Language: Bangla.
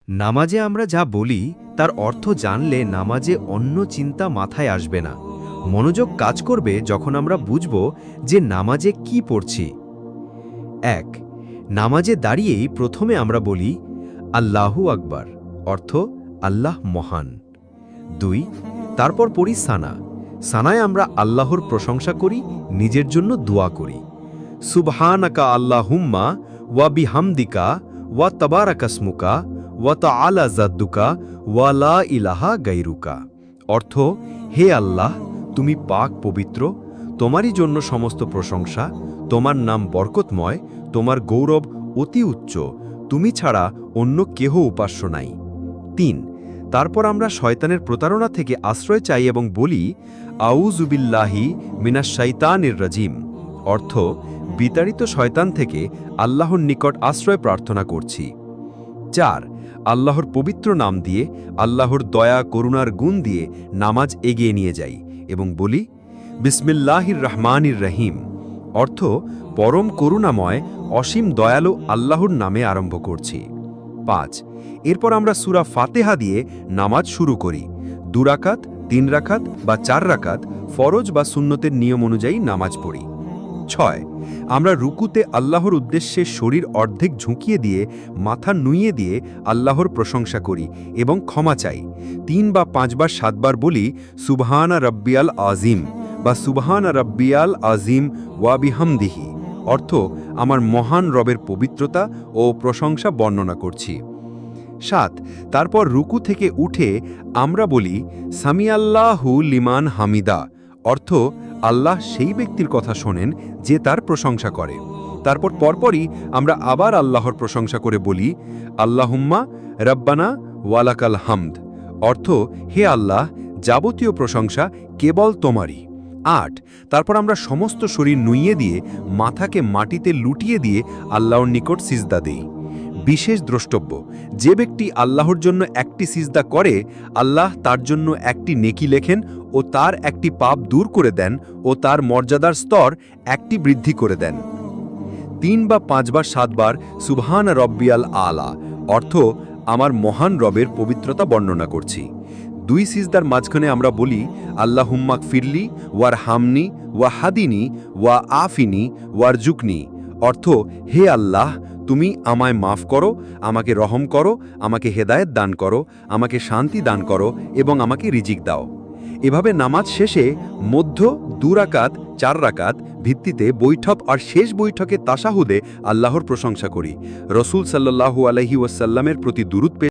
নামাজে আমরা যা বলি তার অর্থ জানলে নামাজে অন্য চিন্তা মাথায় আসবে না। মনোযোগ কাজ করবে যখন আমরা বুঝব যে নামাজে কি পড়ছি। ১. নামাজে দাঁড়িয়েই প্রথমে আমরা বলি আল্লাহু আকবার, অর্থ আল্লাহ মহান। ২. তারপর পড়ি সানা। সানায় আমরা আল্লাহর প্রশংসা করি, নিজের জন্য দোয়া করি। সুবহানাকা আল্লাহুম্মা ওয়া বিহামদিকা ওয়া তাবারাকাসমুকা ওয়া তাআলা জাদ্দুকা ওয়া লা ইলাহা গায়রুকা, অর্থ হে আল্লাহ, তুমি পাক পবিত্র, তোমারই জন্য সমস্ত প্রশংসা, তোমার নাম বরকতময়, তোমার গৌরব অতি উচ্চ, তুমি ছাড়া অন্য কেহ উপাস্য নাই। ৩. তারপর আমরা শয়তানের প্রতারণা থেকে আশ্রয় চাই এবং বলি আউযু বিল্লাহি মিনাশ শাইতানির রাজিম, অর্থ বিতাড়িত শয়তান থেকে আল্লাহর নিকট আশ্রয় প্রার্থনা করছি। ৪. আল্লাহর পবিত্র নাম দিয়ে, আল্লাহর দয়া করুণার গুণ দিয়ে নামাজ এগিয়ে নিয়ে যাই এবং বলি বিসমিল্লাহির রহমানির রহিম, অর্থ পরম করুণাময় অসীম দয়ালু আল্লাহর নামে আরম্ভ করছি। ৫. এরপর আমরা সূরা ফাতিহা দিয়ে নামাজ শুরু করি। ২ রাকাত, ৩ রাকাত বা ৪ রাকাত ফরজ বা সুন্নতের নিয়ম অনুযায়ী নামাজ পড়ি। ৬. আমরা রুকুতে আল্লাহর উদ্দেশ্যে শরীর অর্ধেক ঝুঁকিয়ে দিয়ে মাথা নুইয়ে দিয়ে আল্লাহর প্রশংসা করি এবং ক্ষমা চাই। ৩ বা ৫ বার ৭ বার বলি সুবহানা রাব্বিয়াল আজিম বা সুবহানা রাব্বিয়াল আজিম ওয়া বিহামদিহি, অর্থ আমার মহান রবের পবিত্রতা ও প্রশংসা বর্ণনা করছি। ৭. তারপর রুকু থেকে উঠে আমরা বলি সামিআল্লাহু লিমান হামিদা, অর্থ আল্লাহ সেই ব্যক্তির কথা শোনেন যে তার প্রশংসা করে। তারপর পরপরই আমরা আবার আল্লাহর প্রশংসা করে বলি আল্লাহুম্মা রব্বানা ওয়ালাকাল হামদ, অর্থ হে আল্লাহ, যাবতীয় প্রশংসা কেবল তোমারই। ৮. তারপর আমরা সমস্ত শরীর নুইয়ে দিয়ে মাথাকে মাটিতে লুটিয়ে দিয়ে আল্লাহর নিকট সিজদা দেই। বিশেষ দ্রষ্টব্য, যে ব্যক্তি আল্লাহর জন্য একটি সিজদা করে, আল্লাহ তার জন্য একটি নেকি লেখেন ও তার একটি পাপ দূর করে দেন ও তার মর্যাদার স্তর একটি বৃদ্ধি করে দেন। ৩ বা ৫ বার ৭ বার সুবহান রব্বিয়াল আলা, অর্থ আমার মহান রবের পবিত্রতা বর্ণনা করছি। ২ সিজদার মাঝখানে আমরা বলি আল্লাহুম্মা ফিরলি ওয়ার হামনি ওয়া হাদিনি ওয়া আফিনি ওয়ার জুকনি, অর্থ হে আল্লাহ, তুমি আমায় মাফ করো, আমাকে রহম করো, আমাকে হেদায়েত দান করো, আমাকে শান্তি দান করো এবং আমাকে রিজিক দাও। এভাবে নামাজ শেষে মধ্য ২ রাকাত ৪ রাকাত ভিত্তিতে বৈঠক আর শেষ বৈঠকে তাশাহুদে আল্লাহর প্রশংসা করি। রসূল সাল্লাল্লাহু আলাইহি ওয়াসাল্লামের প্রতি দুরূদ